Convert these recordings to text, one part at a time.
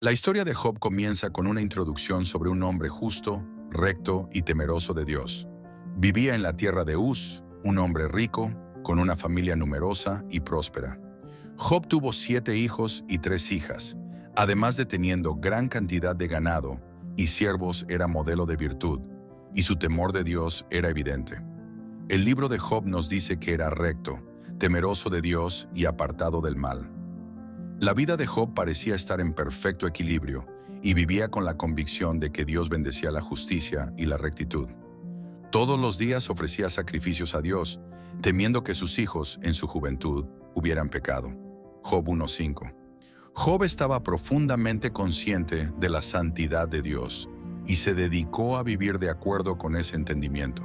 La historia de Job comienza con una introducción sobre un hombre justo, recto y temeroso de Dios. Vivía en la tierra de Uz, un hombre rico, con una familia numerosa y próspera. Job tuvo 7 hijos y 3 hijas, además de teniendo gran cantidad de ganado, y siervos era modelo de virtud, y su temor de Dios era evidente. El libro de Job nos dice que era recto, temeroso de Dios y apartado del mal. La vida de Job parecía estar en perfecto equilibrio y vivía con la convicción de que Dios bendecía la justicia y la rectitud. Todos los días ofrecía sacrificios a Dios, temiendo que sus hijos, en su juventud, hubieran pecado. Job 1:5. Job estaba profundamente consciente de la santidad de Dios y se dedicó a vivir de acuerdo con ese entendimiento.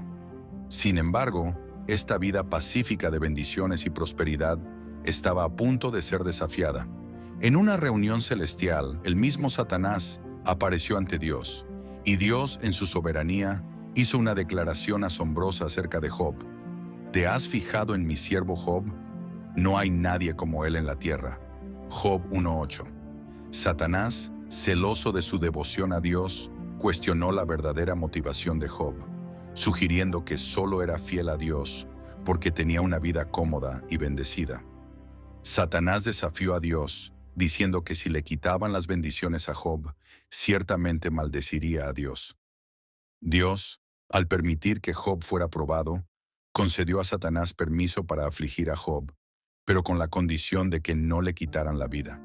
Sin embargo, esta vida pacífica de bendiciones y prosperidad estaba a punto de ser desafiada. En una reunión celestial, el mismo Satanás apareció ante Dios, y Dios, en su soberanía, hizo una declaración asombrosa acerca de Job. ¿Te has fijado en mi siervo Job? No hay nadie como él en la tierra. Job 1:8. Satanás, celoso de su devoción a Dios, cuestionó la verdadera motivación de Job, sugiriendo que solo era fiel a Dios porque tenía una vida cómoda y bendecida. Satanás desafió a Dios, diciendo que si le quitaban las bendiciones a Job, ciertamente maldeciría a Dios. Dios, al permitir que Job fuera probado, concedió a Satanás permiso para afligir a Job, pero con la condición de que no le quitaran la vida.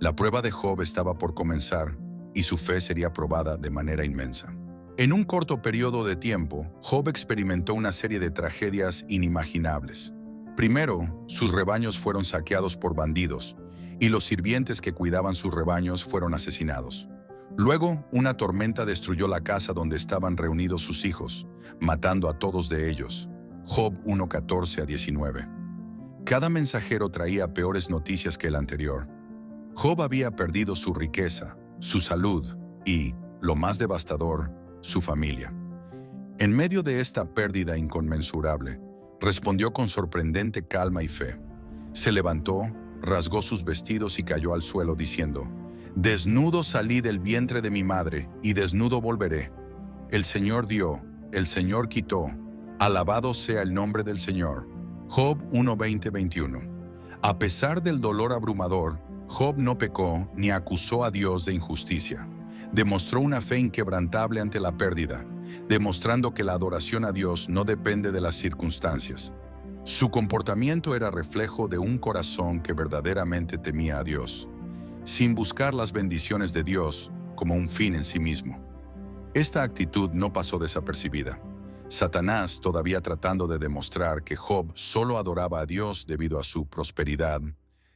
La prueba de Job estaba por comenzar y su fe sería probada de manera inmensa. En un corto periodo de tiempo, Job experimentó una serie de tragedias inimaginables. Primero, sus rebaños fueron saqueados por bandidos, y los sirvientes que cuidaban sus rebaños fueron asesinados. Luego, una tormenta destruyó la casa donde estaban reunidos sus hijos, matando a todos de ellos. Job 1:14-19. Cada mensajero traía peores noticias que el anterior. Job había perdido su riqueza, su salud y, lo más devastador, su familia. En medio de esta pérdida inconmensurable, respondió con sorprendente calma y fe. Se levantó, rasgó sus vestidos y cayó al suelo diciendo: «Desnudo salí del vientre de mi madre, y desnudo volveré. El Señor dio, el Señor quitó. Alabado sea el nombre del Señor». Job 1:20-21. A pesar del dolor abrumador, Job no pecó ni acusó a Dios de injusticia. Demostró una fe inquebrantable ante la pérdida, demostrando que la adoración a Dios no depende de las circunstancias. Su comportamiento era reflejo de un corazón que verdaderamente temía a Dios, sin buscar las bendiciones de Dios como un fin en sí mismo. Esta actitud no pasó desapercibida. Satanás, todavía tratando de demostrar que Job solo adoraba a Dios debido a su prosperidad,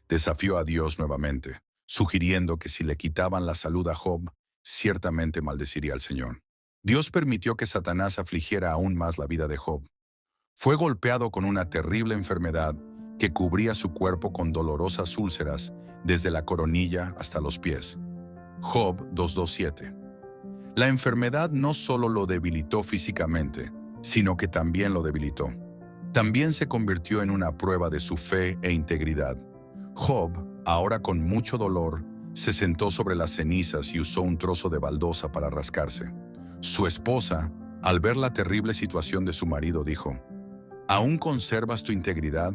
desafió a Dios nuevamente, sugiriendo que si le quitaban la salud a Job, ciertamente maldeciría al Señor. Dios permitió que Satanás afligiera aún más la vida de Job. Fue golpeado con una terrible enfermedad que cubría su cuerpo con dolorosas úlceras desde la coronilla hasta los pies. Job 2:27. La enfermedad no solo lo debilitó físicamente, sino que también lo debilitó. También se convirtió en una prueba de su fe e integridad. Job, ahora con mucho dolor, se sentó sobre las cenizas y usó un trozo de baldosa para rascarse. Su esposa, al ver la terrible situación de su marido, dijo: «¿Aún conservas tu integridad?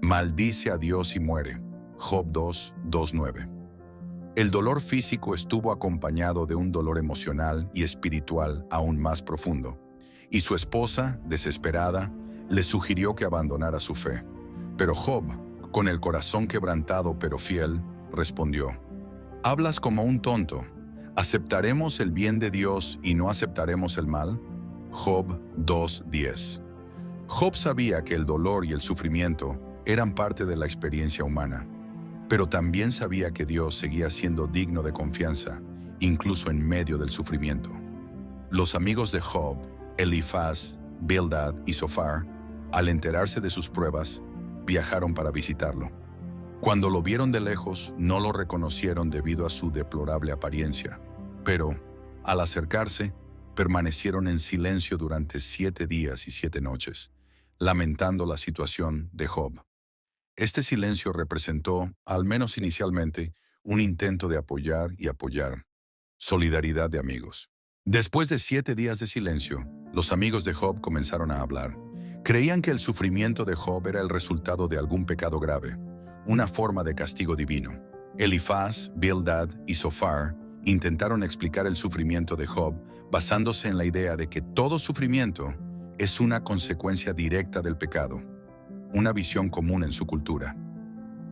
Maldice a Dios y muere». Job 2:9. El dolor físico estuvo acompañado de un dolor emocional y espiritual aún más profundo, y su esposa, desesperada, le sugirió que abandonara su fe. Pero Job, con el corazón quebrantado pero fiel, respondió: «Hablas como un tonto. ¿Aceptaremos el bien de Dios y no aceptaremos el mal?». Job 2:10. Job sabía que el dolor y el sufrimiento eran parte de la experiencia humana, pero también sabía que Dios seguía siendo digno de confianza, incluso en medio del sufrimiento. Los amigos de Job, Elifaz, Bildad y Zofar, al enterarse de sus pruebas, viajaron para visitarlo. Cuando lo vieron de lejos, no lo reconocieron debido a su deplorable apariencia, pero, al acercarse, permanecieron en silencio durante 7 días y 7 noches, lamentando la situación de Job. Este silencio representó, al menos inicialmente, un intento de apoyar y apoyar. Solidaridad de amigos. Después de 7 días de silencio, los amigos de Job comenzaron a hablar. Creían que el sufrimiento de Job era el resultado de algún pecado grave, una forma de castigo divino. Elifaz, Bildad y Sofar intentaron explicar el sufrimiento de Job basándose en la idea de que todo sufrimiento es una consecuencia directa del pecado, una visión común en su cultura.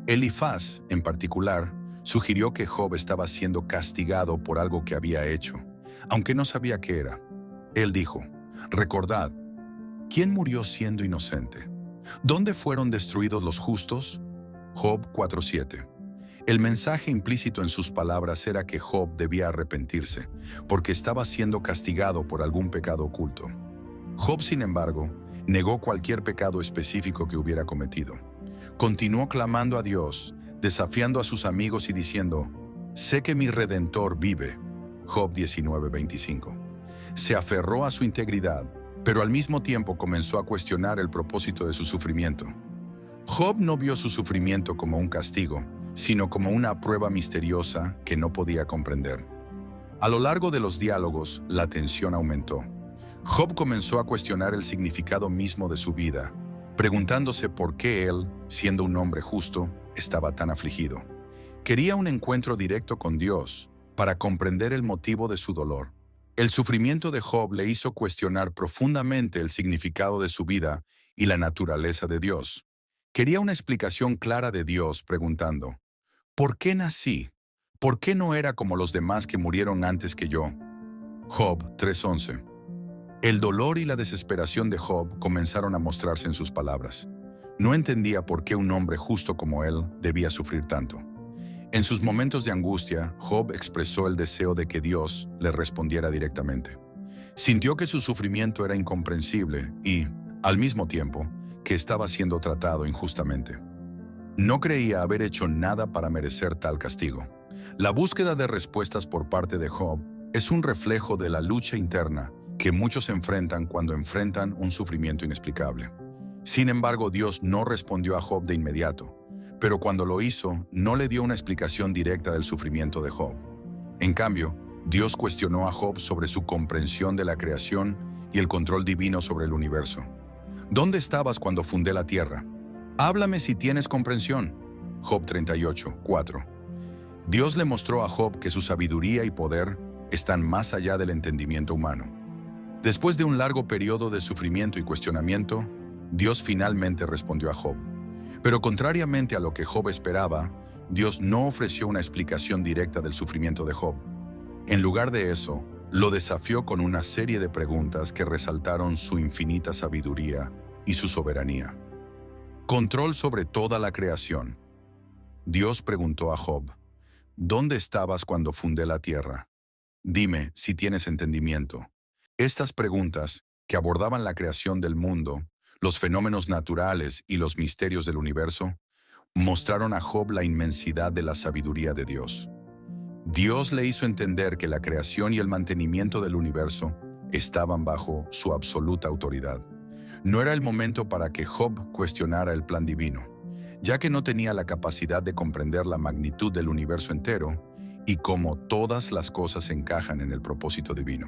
Elifaz, en particular, sugirió que Job estaba siendo castigado por algo que había hecho, aunque no sabía qué era. Él dijo, «Recordad, ¿quién murió siendo inocente? ¿Dónde fueron destruidos los justos?» Job 4:7. El mensaje implícito en sus palabras era que Job debía arrepentirse, porque estaba siendo castigado por algún pecado oculto. Job, sin embargo, negó cualquier pecado específico que hubiera cometido. Continuó clamando a Dios, desafiando a sus amigos y diciendo, «Sé que mi Redentor vive». Job 19:25. Se aferró a su integridad, pero al mismo tiempo comenzó a cuestionar el propósito de su sufrimiento. Job no vio su sufrimiento como un castigo, sino como una prueba misteriosa que no podía comprender. A lo largo de los diálogos, la tensión aumentó. Job comenzó a cuestionar el significado mismo de su vida, preguntándose por qué él, siendo un hombre justo, estaba tan afligido. Quería un encuentro directo con Dios para comprender el motivo de su dolor. El sufrimiento de Job le hizo cuestionar profundamente el significado de su vida y la naturaleza de Dios. Quería una explicación clara de Dios, preguntando, ¿por qué nací? ¿Por qué no era como los demás que murieron antes que yo? Job 3:11. El dolor y la desesperación de Job comenzaron a mostrarse en sus palabras. No entendía por qué un hombre justo como él debía sufrir tanto. En sus momentos de angustia, Job expresó el deseo de que Dios le respondiera directamente. Sintió que su sufrimiento era incomprensible y, al mismo tiempo, que estaba siendo tratado injustamente. No creía haber hecho nada para merecer tal castigo. La búsqueda de respuestas por parte de Job es un reflejo de la lucha interna que muchos enfrentan cuando enfrentan un sufrimiento inexplicable. Sin embargo, Dios no respondió a Job de inmediato, pero cuando lo hizo, no le dio una explicación directa del sufrimiento de Job. En cambio, Dios cuestionó a Job sobre su comprensión de la creación y el control divino sobre el universo. ¿Dónde estabas cuando fundé la tierra? Háblame si tienes comprensión. Job 38:4. Dios le mostró a Job que su sabiduría y poder están más allá del entendimiento humano. Después de un largo periodo de sufrimiento y cuestionamiento, Dios finalmente respondió a Job. Pero contrariamente a lo que Job esperaba, Dios no ofreció una explicación directa del sufrimiento de Job. En lugar de eso, lo desafió con una serie de preguntas que resaltaron su infinita sabiduría y su soberanía. Control sobre toda la creación. Dios preguntó a Job, ¿dónde estabas cuando fundé la tierra? Dime si tienes entendimiento. Estas preguntas, que abordaban la creación del mundo, los fenómenos naturales y los misterios del universo, mostraron a Job la inmensidad de la sabiduría de Dios. Dios le hizo entender que la creación y el mantenimiento del universo estaban bajo su absoluta autoridad. No era el momento para que Job cuestionara el plan divino, ya que no tenía la capacidad de comprender la magnitud del universo entero y cómo todas las cosas encajan en el propósito divino.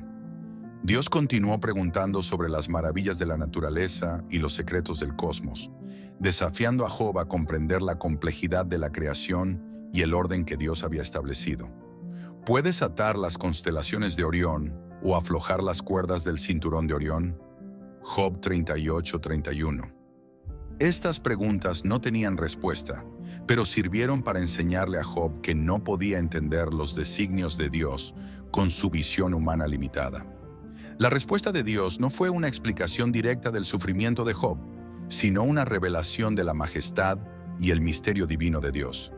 Dios continuó preguntando sobre las maravillas de la naturaleza y los secretos del cosmos, desafiando a Job a comprender la complejidad de la creación y el orden que Dios había establecido. ¿Puedes atar las constelaciones de Orión o aflojar las cuerdas del cinturón de Orión? Job 38:31. Estas preguntas no tenían respuesta, pero sirvieron para enseñarle a Job que no podía entender los designios de Dios con su visión humana limitada. La respuesta de Dios no fue una explicación directa del sufrimiento de Job, sino una revelación de la majestad y el misterio divino de Dios.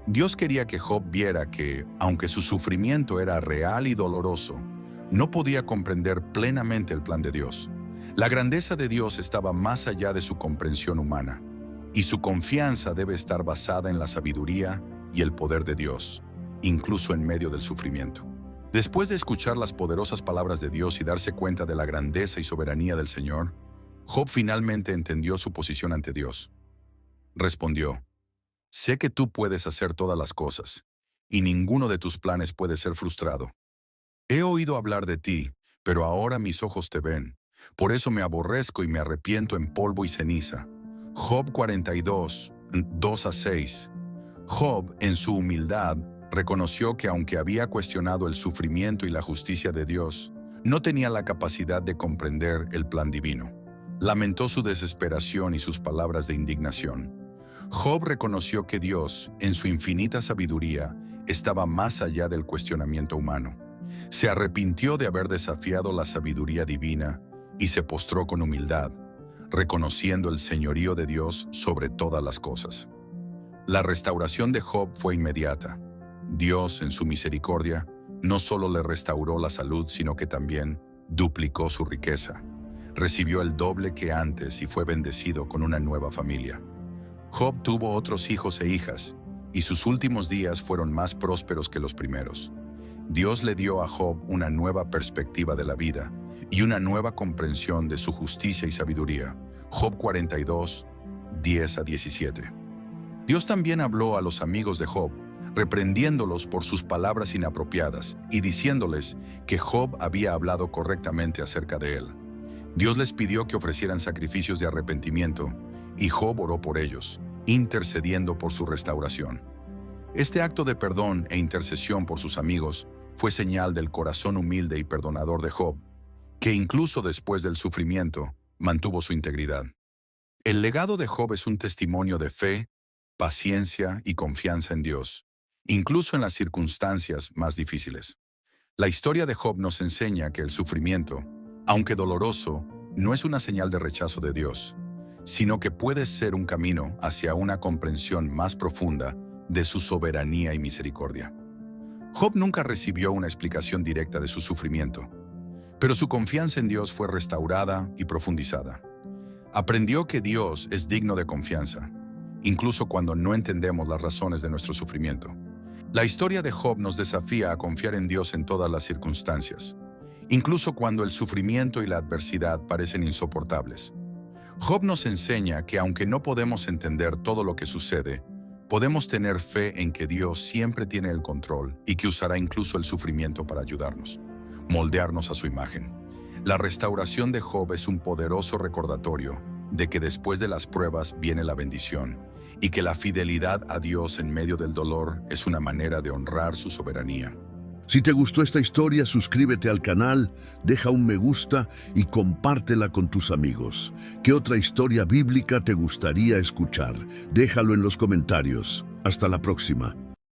Dios quería que Job viera que, aunque su sufrimiento era real y doloroso, no podía comprender plenamente el plan de Dios. La grandeza de Dios estaba más allá de su comprensión humana, y su confianza debe estar basada en la sabiduría y el poder de Dios, incluso en medio del sufrimiento. Después de escuchar las poderosas palabras de Dios y darse cuenta de la grandeza y soberanía del Señor, Job finalmente entendió su posición ante Dios. Respondió, «Sé que tú puedes hacer todas las cosas, y ninguno de tus planes puede ser frustrado. He oído hablar de ti, pero ahora mis ojos te ven. Por eso me aborrezco y me arrepiento en polvo y ceniza. Job 42, 2-6. Job, en su humildad, reconoció que aunque había cuestionado el sufrimiento y la justicia de Dios, no tenía la capacidad de comprender el plan divino. Lamentó su desesperación y sus palabras de indignación. Job reconoció que Dios, en su infinita sabiduría, estaba más allá del cuestionamiento humano. Se arrepintió de haber desafiado la sabiduría divina y se postró con humildad, reconociendo el señorío de Dios sobre todas las cosas. La restauración de Job fue inmediata. Dios, en su misericordia, no solo le restauró la salud, sino que también duplicó su riqueza. Recibió el doble que antes y fue bendecido con una nueva familia. Job tuvo otros hijos e hijas, y sus últimos días fueron más prósperos que los primeros. Dios le dio a Job una nueva perspectiva de la vida y una nueva comprensión de su justicia y sabiduría. Job 42, 10-17. Dios también habló a los amigos de Job, reprendiéndolos por sus palabras inapropiadas y diciéndoles que Job había hablado correctamente acerca de él. Dios les pidió que ofrecieran sacrificios de arrepentimiento y Job oró por ellos, intercediendo por su restauración. Este acto de perdón e intercesión por sus amigos fue señal del corazón humilde y perdonador de Job, que incluso después del sufrimiento mantuvo su integridad. El legado de Job es un testimonio de fe, paciencia y confianza en Dios, incluso en las circunstancias más difíciles. La historia de Job nos enseña que el sufrimiento, aunque doloroso, no es una señal de rechazo de Dios, sino que puede ser un camino hacia una comprensión más profunda de su soberanía y misericordia. Job nunca recibió una explicación directa de su sufrimiento, pero su confianza en Dios fue restaurada y profundizada. Aprendió que Dios es digno de confianza, incluso cuando no entendemos las razones de nuestro sufrimiento. La historia de Job nos desafía a confiar en Dios en todas las circunstancias, incluso cuando el sufrimiento y la adversidad parecen insoportables. Job nos enseña que aunque no podemos entender todo lo que sucede, podemos tener fe en que Dios siempre tiene el control y que usará incluso el sufrimiento para ayudarnos, moldearnos a su imagen. La restauración de Job es un poderoso recordatorio de que después de las pruebas viene la bendición y que la fidelidad a Dios en medio del dolor es una manera de honrar su soberanía. Si te gustó esta historia, suscríbete al canal, deja un me gusta y compártela con tus amigos. ¿Qué otra historia bíblica te gustaría escuchar? Déjalo en los comentarios. Hasta la próxima.